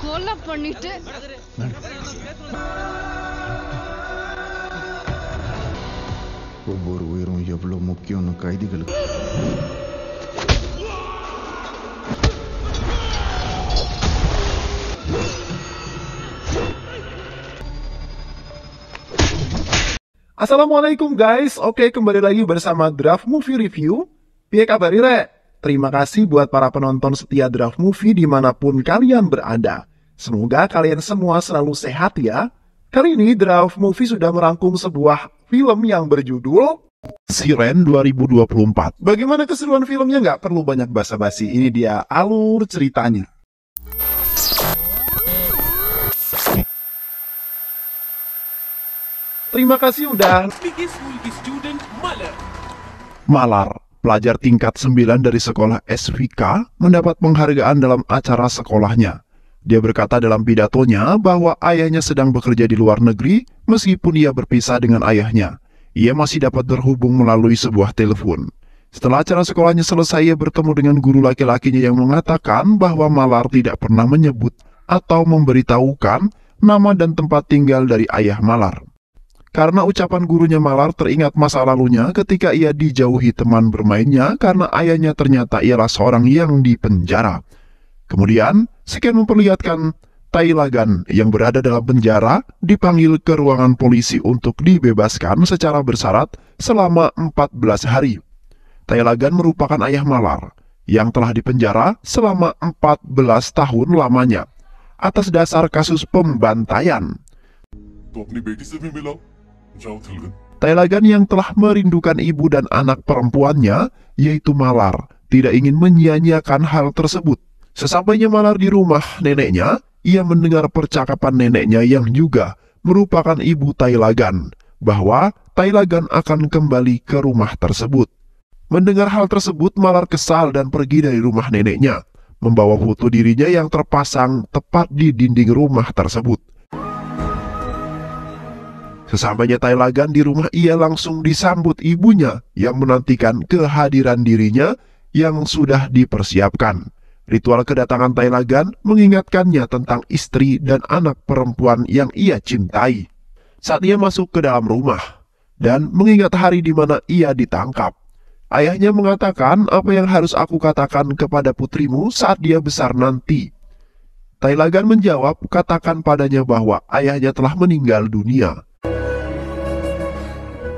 கொலை பண்ணிட்டு ஒவ்வொரு உயிரும் எவ்வளவு முக்கியம்னு கைதிகளுக்கு Assalamualaikum guys, oke kembali lagi bersama Draft Movie Review. Piye kabar Ire? Terima kasih buat para penonton setia Draft Movie dimanapun kalian berada. Semoga kalian semua selalu sehat ya. Kali ini Draft Movie sudah merangkum sebuah film yang berjudul Siren 2024. Bagaimana keseruan filmnya? Nggak perlu banyak basa-basi, ini dia alur ceritanya. Terima kasih udah. Malar, pelajar tingkat 9 dari sekolah SVK, mendapat penghargaan dalam acara sekolahnya. Dia berkata dalam pidatonya bahwa ayahnya sedang bekerja di luar negeri, meskipun ia berpisah dengan ayahnya. Ia masih dapat terhubung melalui sebuah telepon. Setelah acara sekolahnya selesai, ia bertemu dengan guru laki-lakinya yang mengatakan bahwa Malar tidak pernah menyebut atau memberitahukan nama dan tempat tinggal dari ayah Malar. Karena ucapan gurunya, Malar teringat masa lalunya ketika ia dijauhi teman bermainnya karena ayahnya ternyata ialah seorang yang dipenjara. Kemudian, scan memperlihatkan Tai Lagan yang berada dalam penjara dipanggil ke ruangan polisi untuk dibebaskan secara bersyarat selama 14 hari. Tai Lagan merupakan ayah Malar yang telah dipenjara selama 14 tahun lamanya atas dasar kasus pembantaian. Tai Lagan yang telah merindukan ibu dan anak perempuannya, yaitu Malar, tidak ingin menyia-nyiakan hal tersebut. Sesampainya Malar di rumah neneknya, ia mendengar percakapan neneknya yang juga merupakan ibu Tai Lagan, bahwa Tai Lagan akan kembali ke rumah tersebut. Mendengar hal tersebut, Malar kesal dan pergi dari rumah neneknya, membawa foto dirinya yang terpasang tepat di dinding rumah tersebut. Sesampainya Tai Lagan di rumah, ia langsung disambut ibunya yang menantikan kehadiran dirinya yang sudah dipersiapkan. Ritual kedatangan Tai Lagan mengingatkannya tentang istri dan anak perempuan yang ia cintai. Saat ia masuk ke dalam rumah dan mengingat hari di mana ia ditangkap, ayahnya mengatakan, "Apa yang harus aku katakan kepada putrimu saat dia besar nanti?" Tai Lagan menjawab, "Katakan padanya bahwa ayahnya telah meninggal dunia."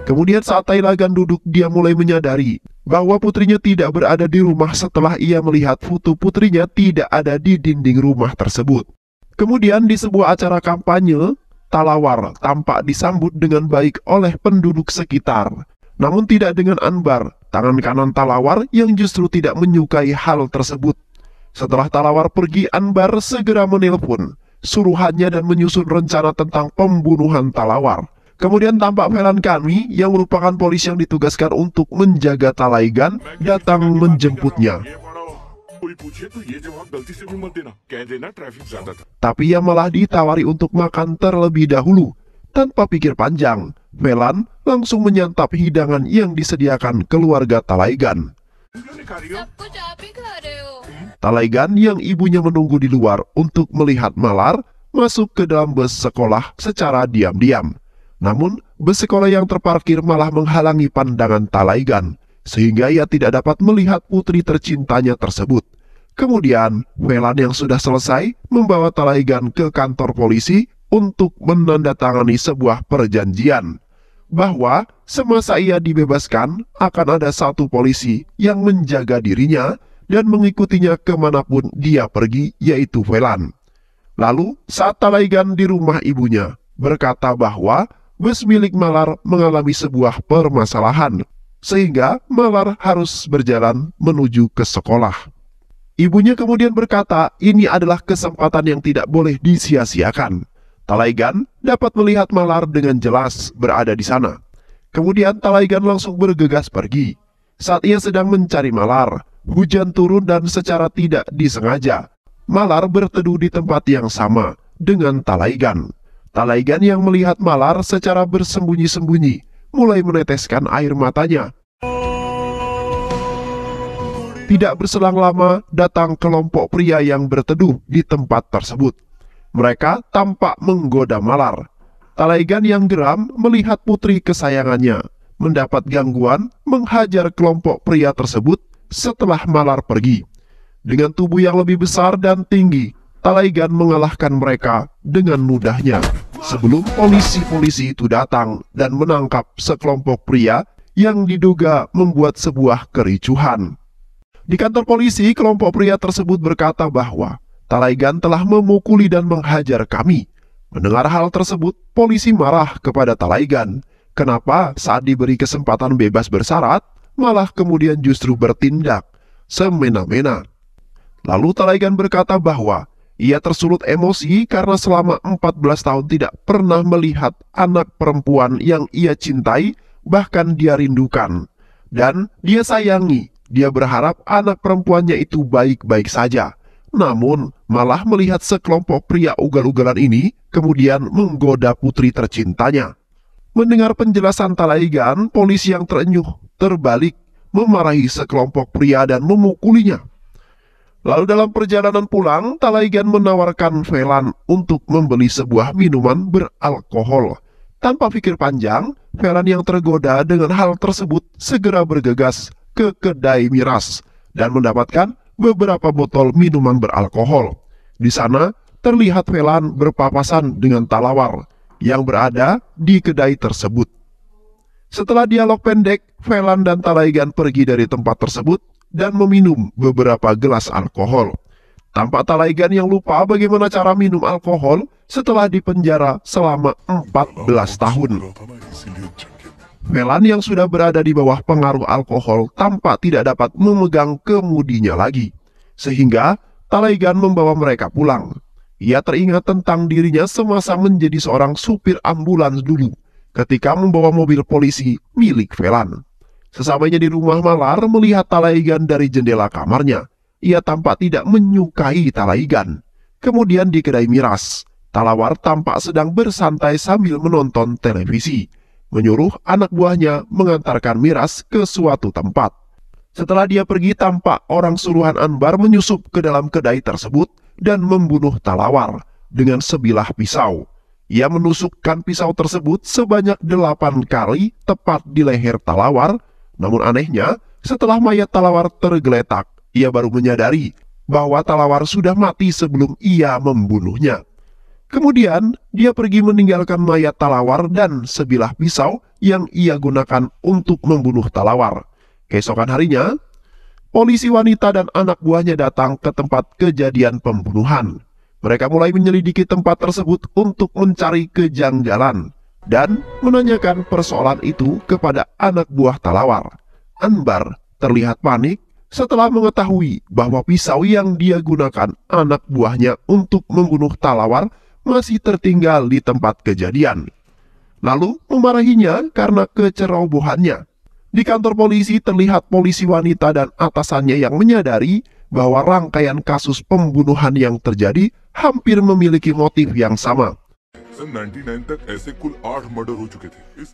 Kemudian saat Tai Lagan duduk, dia mulai menyadari bahwa putrinya tidak berada di rumah setelah ia melihat foto putrinya tidak ada di dinding rumah tersebut. Kemudian di sebuah acara kampanye, Talawar tampak disambut dengan baik oleh penduduk sekitar. Namun tidak dengan Anbar, tangan kanan Talawar yang justru tidak menyukai hal tersebut. Setelah Talawar pergi, Anbar segera menelpon suruhannya dan menyusun rencana tentang pembunuhan Talawar. Kemudian tampak Velan Kami yang merupakan polisi yang ditugaskan untuk menjaga Tai Lagan datang menjemputnya. Tapi ia malah ditawari untuk makan terlebih dahulu. Tanpa pikir panjang, Velan langsung menyantap hidangan yang disediakan keluarga Tai Lagan. Tai Lagan yang ibunya menunggu di luar untuk melihat Malar masuk ke dalam bus sekolah secara diam-diam. Namun, bus sekolah yang terparkir malah menghalangi pandangan Tai Lagan, sehingga ia tidak dapat melihat putri tercintanya tersebut. Kemudian, Velan yang sudah selesai membawa Tai Lagan ke kantor polisi untuk menandatangani sebuah perjanjian, bahwa semasa ia dibebaskan akan ada satu polisi yang menjaga dirinya dan mengikutinya kemanapun dia pergi, yaitu Velan. Lalu, saat Tai Lagan di rumah ibunya, berkata bahwa bus milik Malar mengalami sebuah permasalahan, sehingga Malar harus berjalan menuju ke sekolah. Ibunya kemudian berkata, ini adalah kesempatan yang tidak boleh disia-siakan. Tai Lagan dapat melihat Malar dengan jelas berada di sana. Kemudian Tai Lagan langsung bergegas pergi. Saat ia sedang mencari Malar, hujan turun dan secara tidak disengaja, Malar berteduh di tempat yang sama dengan Tai Lagan. Tai Lagan yang melihat Malar secara bersembunyi-sembunyi mulai meneteskan air matanya. Tidak berselang lama, datang kelompok pria yang berteduh di tempat tersebut. Mereka tampak menggoda Malar. Talaigan yang geram melihat putri kesayangannya mendapat gangguan menghajar kelompok pria tersebut setelah Malar pergi. Dengan tubuh yang lebih besar dan tinggi, Talaigan mengalahkan mereka dengan mudahnya sebelum polisi-polisi itu datang dan menangkap sekelompok pria yang diduga membuat sebuah kericuhan. Di kantor polisi, kelompok pria tersebut berkata bahwa Talaigan telah memukuli dan menghajar kami. Mendengar hal tersebut, polisi marah kepada Talaigan. Kenapa saat diberi kesempatan bebas bersyarat, malah kemudian justru bertindak semena-mena. Lalu Talaigan berkata bahwa ia tersulut emosi karena selama 14 tahun tidak pernah melihat anak perempuan yang ia cintai, bahkan dia rindukan. Dan dia sayangi, dia berharap anak perempuannya itu baik-baik saja. Namun, malah melihat sekelompok pria ugal-ugalan ini kemudian menggoda putri tercintanya. Mendengar penjelasan Talaigan, polisi yang terenyuh terbalik memarahi sekelompok pria dan memukulinya. Lalu dalam perjalanan pulang, Talaigan menawarkan Velan untuk membeli sebuah minuman beralkohol. Tanpa pikir panjang, Velan yang tergoda dengan hal tersebut segera bergegas ke kedai miras dan mendapatkan beberapa botol minuman beralkohol. Di sana terlihat Velan berpapasan dengan Talawar yang berada di kedai tersebut. Setelah dialog pendek, Velan dan Talaigan pergi dari tempat tersebut dan meminum beberapa gelas alkohol. Tampak Talaigan yang lupa bagaimana cara minum alkohol setelah dipenjara selama 14 tahun. Velan yang sudah berada di bawah pengaruh alkohol tampak tidak dapat memegang kemudinya lagi, sehingga Talaigan membawa mereka pulang. Ia teringat tentang dirinya semasa menjadi seorang supir ambulans dulu, ketika membawa mobil polisi milik Velan. Sesampainya di rumah, Malar melihat Talaigan dari jendela kamarnya. Ia tampak tidak menyukai Talaigan. Kemudian di kedai miras, Talawar tampak sedang bersantai sambil menonton televisi, menyuruh anak buahnya mengantarkan miras ke suatu tempat. Setelah dia pergi, tampak orang suruhan Anbar menyusup ke dalam kedai tersebut dan membunuh Talawar dengan sebilah pisau. Ia menusukkan pisau tersebut sebanyak 8 kali tepat di leher Talawar. Namun anehnya, setelah mayat Talawar tergeletak, ia baru menyadari bahwa Talawar sudah mati sebelum ia membunuhnya. Kemudian, dia pergi meninggalkan mayat Talawar dan sebilah pisau yang ia gunakan untuk membunuh Talawar. Keesokan harinya, polisi wanita dan anak buahnya datang ke tempat kejadian pembunuhan. Mereka mulai menyelidiki tempat tersebut untuk mencari kejanggalan dan menanyakan persoalan itu kepada anak buah Talawar. Anbar terlihat panik setelah mengetahui bahwa pisau yang dia gunakan anak buahnya untuk membunuh Talawar masih tertinggal di tempat kejadian. Lalu memarahinya karena kecerobohannya. Di kantor polisi terlihat polisi wanita dan atasannya yang menyadari bahwa rangkaian kasus pembunuhan yang terjadi hampir memiliki motif yang sama.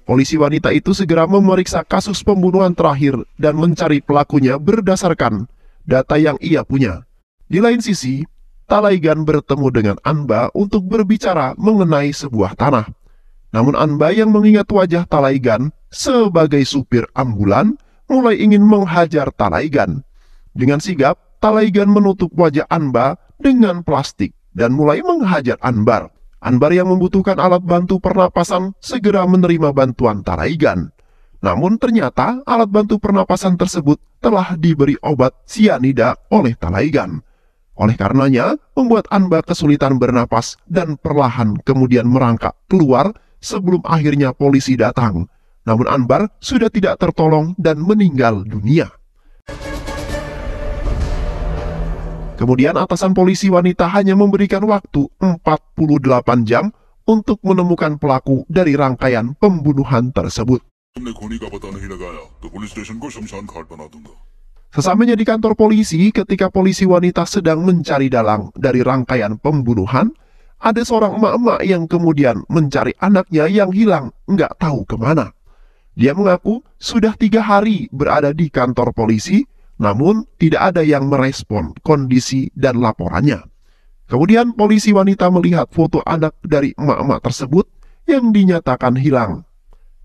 Polisi wanita itu segera memeriksa kasus pembunuhan terakhir dan mencari pelakunya berdasarkan data yang ia punya. Di lain sisi, Talaigan bertemu dengan Anba untuk berbicara mengenai sebuah tanah. Namun Anba yang mengingat wajah Talaigan sebagai supir ambulan mulai ingin menghajar Talaigan. Dengan sigap, Talaigan menutup wajah Anba dengan plastik dan mulai menghajar Anbar. Anbar yang membutuhkan alat bantu pernapasan segera menerima bantuan Talaigan. Namun ternyata alat bantu pernapasan tersebut telah diberi obat sianida oleh Talaigan. Oleh karenanya, membuat Anbar kesulitan bernapas dan perlahan kemudian merangkak keluar sebelum akhirnya polisi datang. Namun Anbar sudah tidak tertolong dan meninggal dunia. Kemudian atasan polisi wanita hanya memberikan waktu 48 jam untuk menemukan pelaku dari rangkaian pembunuhan tersebut. Sesampainya di kantor polisi, ketika polisi wanita sedang mencari dalang dari rangkaian pembunuhan, ada seorang emak-emak yang kemudian mencari anaknya yang hilang nggak tahu kemana. Dia mengaku sudah 3 hari berada di kantor polisi, namun tidak ada yang merespon kondisi dan laporannya. Kemudian polisi wanita melihat foto anak dari emak-emak tersebut yang dinyatakan hilang.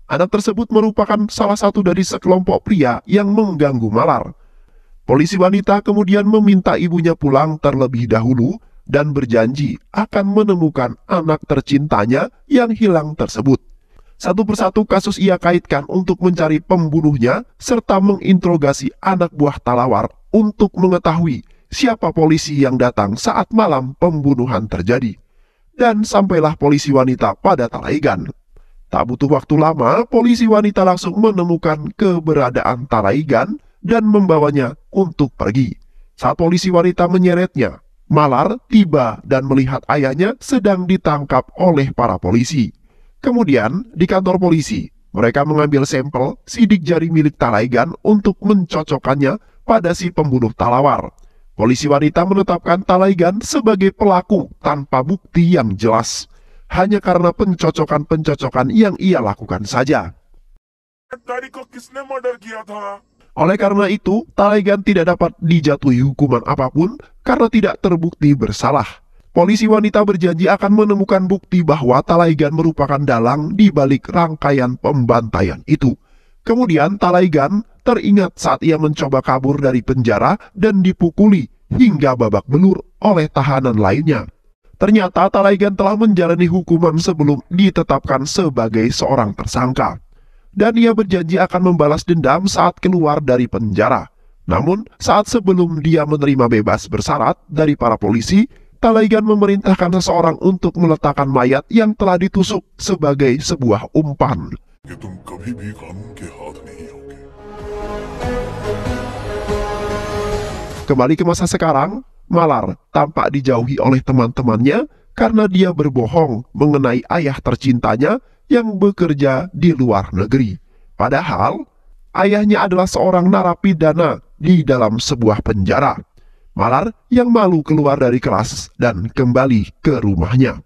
Anak tersebut merupakan salah satu dari sekelompok pria yang mengganggu Malar. Polisi wanita kemudian meminta ibunya pulang terlebih dahulu dan berjanji akan menemukan anak tercintanya yang hilang tersebut. Satu persatu kasus ia kaitkan untuk mencari pembunuhnya serta menginterogasi anak buah Talawar untuk mengetahui siapa polisi yang datang saat malam pembunuhan terjadi. Dan sampailah polisi wanita pada Talaigan. Tak butuh waktu lama, polisi wanita langsung menemukan keberadaan Talaigan dan membawanya untuk pergi. Saat polisi wanita menyeretnya, Malar tiba dan melihat ayahnya sedang ditangkap oleh para polisi. Kemudian, di kantor polisi, mereka mengambil sampel sidik jari milik Talaigan untuk mencocokkannya pada si pembunuh Talawar. Polisi wanita menetapkan Talaigan sebagai pelaku tanpa bukti yang jelas, hanya karena pencocokan-pencocokan yang ia lakukan saja. Oleh karena itu, Talaigan tidak dapat dijatuhi hukuman apapun karena tidak terbukti bersalah. Polisi wanita berjanji akan menemukan bukti bahwa Talaigan merupakan dalang di balik rangkaian pembantaian itu. Kemudian Talaigan teringat saat ia mencoba kabur dari penjara dan dipukuli hingga babak belur oleh tahanan lainnya. Ternyata Talaigan telah menjalani hukuman sebelum ditetapkan sebagai seorang tersangka. Dan ia berjanji akan membalas dendam saat keluar dari penjara. Namun, saat sebelum dia menerima bebas bersyarat dari para polisi, Talaigan memerintahkan seseorang untuk meletakkan mayat yang telah ditusuk sebagai sebuah umpan. Kembali ke masa sekarang, Malar tampak dijauhi oleh teman-temannya karena dia berbohong mengenai ayah tercintanya yang bekerja di luar negeri. Padahal, ayahnya adalah seorang narapidana di dalam sebuah penjara. Malar yang malu keluar dari kelas dan kembali ke rumahnya.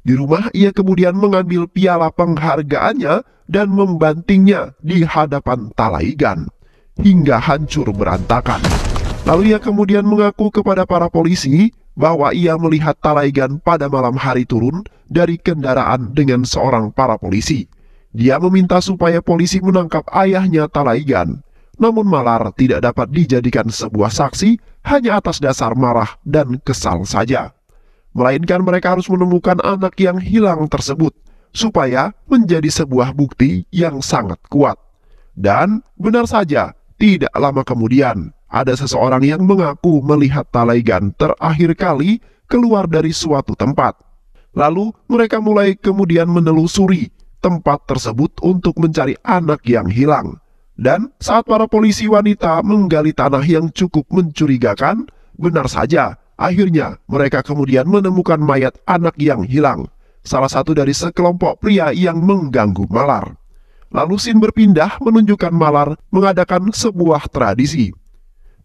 Di rumah, ia kemudian mengambil piala penghargaannya dan membantingnya di hadapan Talaigan, hingga hancur berantakan. Lalu ia kemudian mengaku kepada para polisi bahwa ia melihat Talaigan pada malam hari turun dari kendaraan dengan seorang para polisi. Dia meminta supaya polisi menangkap ayahnya Talaigan. Namun Malar tidak dapat dijadikan sebuah saksi hanya atas dasar marah dan kesal saja. Melainkan mereka harus menemukan anak yang hilang tersebut supaya menjadi sebuah bukti yang sangat kuat. Dan benar saja, tidak lama kemudian ada seseorang yang mengaku melihat Talaigan terakhir kali keluar dari suatu tempat. Lalu mereka mulai kemudian menelusuri tempat tersebut untuk mencari anak yang hilang. Dan saat para polisi wanita menggali tanah yang cukup mencurigakan, benar saja, akhirnya mereka kemudian menemukan mayat anak yang hilang, salah satu dari sekelompok pria yang mengganggu Malar. Lalu scene berpindah menunjukkan Malar mengadakan sebuah tradisi.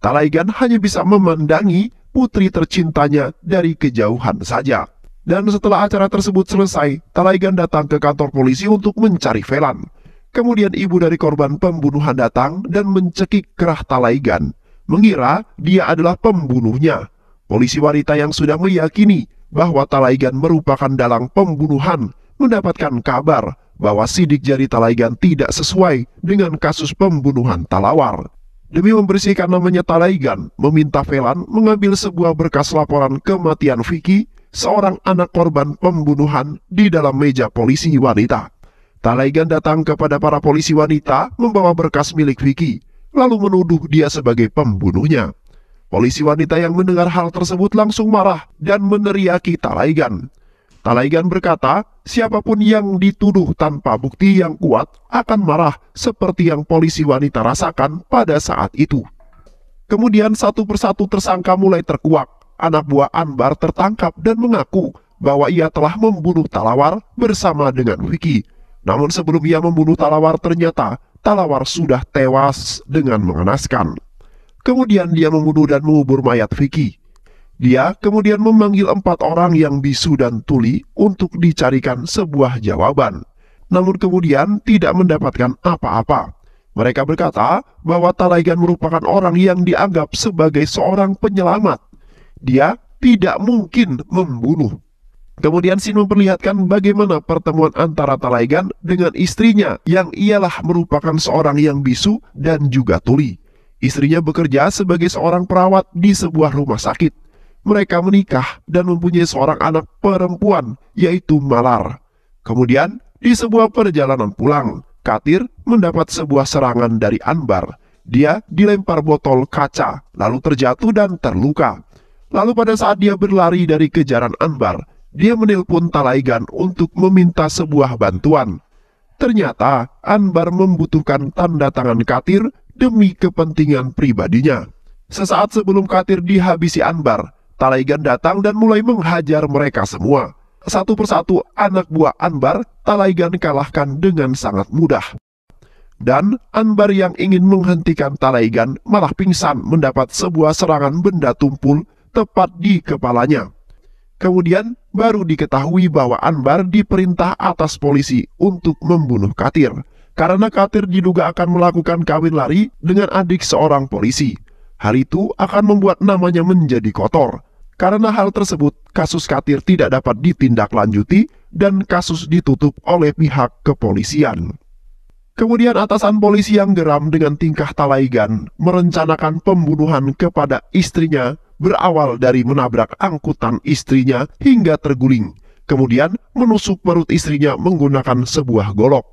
Talaigan hanya bisa memandangi putri tercintanya dari kejauhan saja. Dan setelah acara tersebut selesai, Talaigan datang ke kantor polisi untuk mencari Velan. Kemudian ibu dari korban pembunuhan datang dan mencekik kerah Talaigan, mengira dia adalah pembunuhnya. Polisi wanita yang sudah meyakini bahwa Talaigan merupakan dalang pembunuhan mendapatkan kabar bahwa sidik jari Talaigan tidak sesuai dengan kasus pembunuhan Talawar. Demi membersihkan namanya Talaigan, meminta Velan mengambil sebuah berkas laporan kematian Vicky, seorang anak korban pembunuhan, di dalam meja polisi wanita. Talaigan datang kepada para polisi wanita membawa berkas milik Vicky, lalu menuduh dia sebagai pembunuhnya. Polisi wanita yang mendengar hal tersebut langsung marah dan meneriaki Talaigan. Talaigan berkata, siapapun yang dituduh tanpa bukti yang kuat akan marah seperti yang polisi wanita rasakan pada saat itu. Kemudian satu persatu tersangka mulai terkuak. Anak buah Anbar tertangkap dan mengaku bahwa ia telah membunuh Talawar bersama dengan Vicky. Namun sebelum ia membunuh Talawar, ternyata Talawar sudah tewas dengan mengenaskan. Kemudian dia membunuh dan mengubur mayat Vicky. Dia kemudian memanggil 4 orang yang bisu dan tuli untuk dicarikan sebuah jawaban. Namun kemudian tidak mendapatkan apa-apa. Mereka berkata bahwa Talaigan merupakan orang yang dianggap sebagai seorang penyelamat. Dia tidak mungkin membunuh. Kemudian Shin memperlihatkan bagaimana pertemuan antara Talaigan dengan istrinya yang ialah merupakan seorang yang bisu dan juga tuli. Istrinya bekerja sebagai seorang perawat di sebuah rumah sakit. Mereka menikah dan mempunyai seorang anak perempuan, yaitu Malar. Kemudian, di sebuah perjalanan pulang, Katir mendapat sebuah serangan dari Anbar. Dia dilempar botol kaca, lalu terjatuh dan terluka. Lalu pada saat dia berlari dari kejaran Anbar, dia menelpon Talaigan untuk meminta sebuah bantuan. Ternyata Anbar membutuhkan tanda tangan Katir demi kepentingan pribadinya. Sesaat sebelum Katir dihabisi Anbar, Talaigan datang dan mulai menghajar mereka semua. Satu persatu anak buah Anbar, Talaigan kalahkan dengan sangat mudah. Dan Anbar yang ingin menghentikan Talaigan malah pingsan mendapat sebuah serangan benda tumpul tepat di kepalanya. Kemudian baru diketahui bahwa Anbar diperintah atas polisi untuk membunuh Katir, karena Katir diduga akan melakukan kawin lari dengan adik seorang polisi. Hal itu akan membuat namanya menjadi kotor. Karena hal tersebut, kasus Katir tidak dapat ditindaklanjuti dan kasus ditutup oleh pihak kepolisian. Kemudian atasan polisi yang geram dengan tingkah Talaigan merencanakan pembunuhan kepada istrinya berawal dari menabrak angkutan istrinya hingga terguling. Kemudian menusuk perut istrinya menggunakan sebuah golok.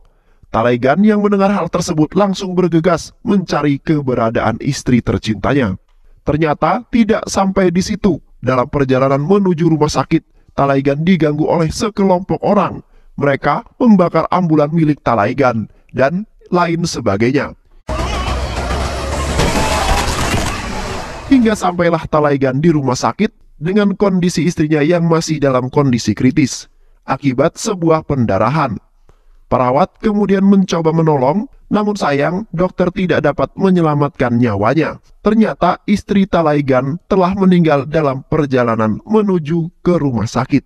Talaigan yang mendengar hal tersebut langsung bergegas mencari keberadaan istri tercintanya. Ternyata tidak sampai di situ. Dalam perjalanan menuju rumah sakit, Talaigan diganggu oleh sekelompok orang. Mereka membakar ambulan milik Talaigan dan lain sebagainya. Hingga sampailah Talaigan di rumah sakit dengan kondisi istrinya yang masih dalam kondisi kritis akibat sebuah pendarahan. Perawat kemudian mencoba menolong, namun sayang dokter tidak dapat menyelamatkan nyawanya. Ternyata istri Talaigan telah meninggal dalam perjalanan menuju ke rumah sakit.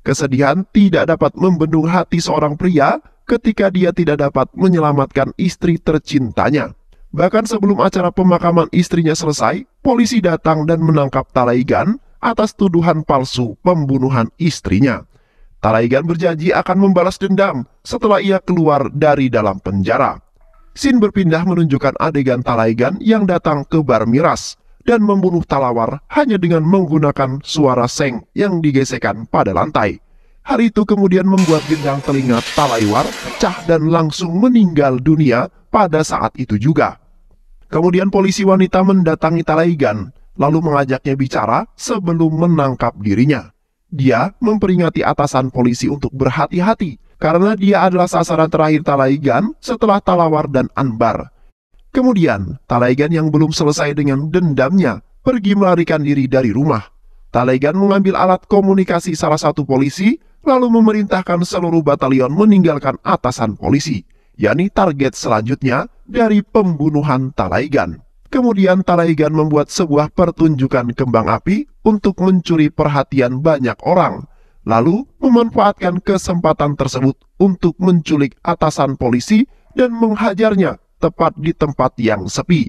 Kesedihan tidak dapat membendung hati seorang pria ketika dia tidak dapat menyelamatkan istri tercintanya. Bahkan sebelum acara pemakaman istrinya selesai, polisi datang dan menangkap Talaigan atas tuduhan palsu pembunuhan istrinya. Talaigan berjanji akan membalas dendam setelah ia keluar dari dalam penjara. Shin berpindah menunjukkan adegan Talaigan yang datang ke bar miras dan membunuh Talawar hanya dengan menggunakan suara seng yang digesekkan pada lantai. Hal itu kemudian membuat gendang telinga Talawar pecah dan langsung meninggal dunia pada saat itu juga. Kemudian polisi wanita mendatangi Talaigan lalu mengajaknya bicara sebelum menangkap dirinya. Dia memperingati atasan polisi untuk berhati-hati karena dia adalah sasaran terakhir Talaigan setelah Talawar dan Anbar. Kemudian, Talaigan yang belum selesai dengan dendamnya pergi melarikan diri dari rumah. Talaigan mengambil alat komunikasi salah satu polisi lalu memerintahkan seluruh batalion meninggalkan atasan polisi, yakni target selanjutnya dari pembunuhan Talaigan. Kemudian Talaigan membuat sebuah pertunjukan kembang api untuk mencuri perhatian banyak orang, lalu memanfaatkan kesempatan tersebut untuk menculik atasan polisi dan menghajarnya tepat di tempat yang sepi.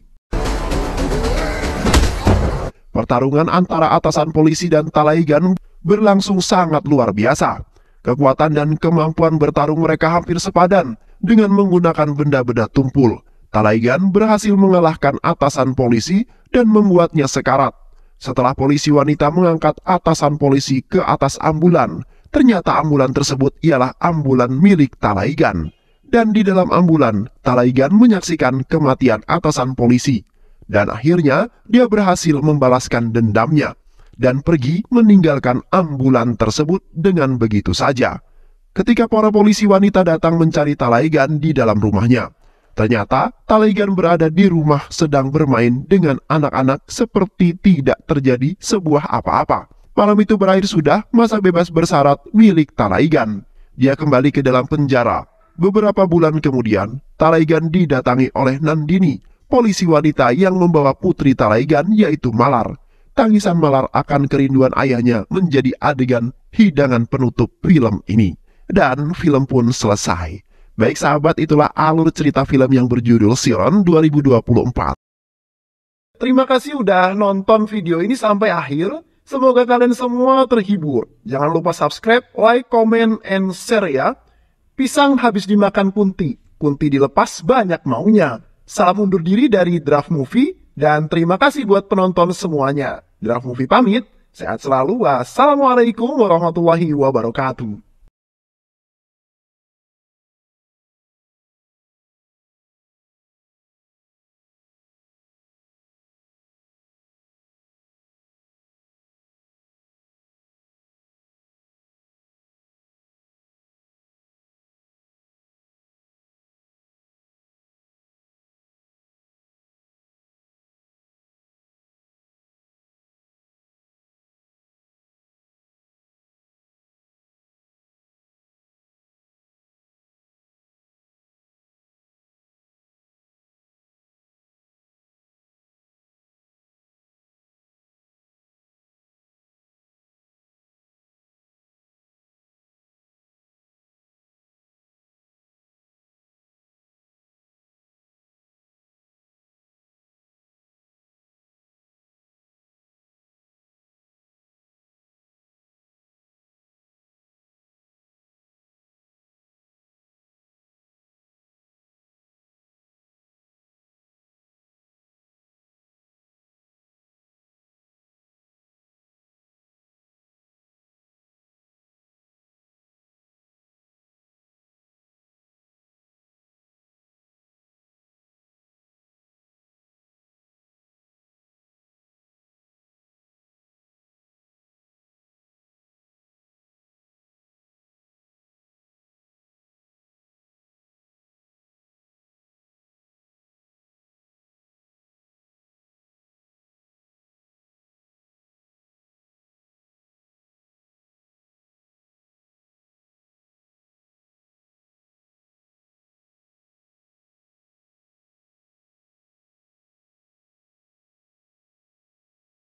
Pertarungan antara atasan polisi dan Talaigan berlangsung sangat luar biasa. Kekuatan dan kemampuan bertarung mereka hampir sepadan dengan menggunakan benda-benda tumpul. Talaigan berhasil mengalahkan atasan polisi dan membuatnya sekarat. Setelah polisi wanita mengangkat atasan polisi ke atas ambulan, ternyata ambulan tersebut ialah ambulan milik Talaigan. Dan di dalam ambulan, Talaigan menyaksikan kematian atasan polisi. Dan akhirnya, dia berhasil membalaskan dendamnya dan pergi meninggalkan ambulan tersebut dengan begitu saja. Ketika para polisi wanita datang mencari Talaigan di dalam rumahnya, ternyata Talaigan berada di rumah sedang bermain dengan anak-anak seperti tidak terjadi sebuah apa-apa. Malam itu berakhir sudah masa bebas bersyarat milik Talaigan. Dia kembali ke dalam penjara. Beberapa bulan kemudian, Talaigan didatangi oleh Nandini, polisi wanita yang membawa putri Talaigan yaitu Malar. Tangisan Malar akan kerinduan ayahnya menjadi adegan hidangan penutup film ini. Dan film pun selesai. Baik sahabat, itulah alur cerita film yang berjudul Siron 2024. Terima kasih udah nonton video ini sampai akhir. Semoga kalian semua terhibur. Jangan lupa subscribe, like, comment, and share ya. Pisang habis dimakan kunti. Kunti dilepas banyak maunya. Salam undur diri dari Draft Movie. Dan terima kasih buat penonton semuanya. Draft Movie pamit. Sehat selalu. Wassalamualaikum warahmatullahi wabarakatuh.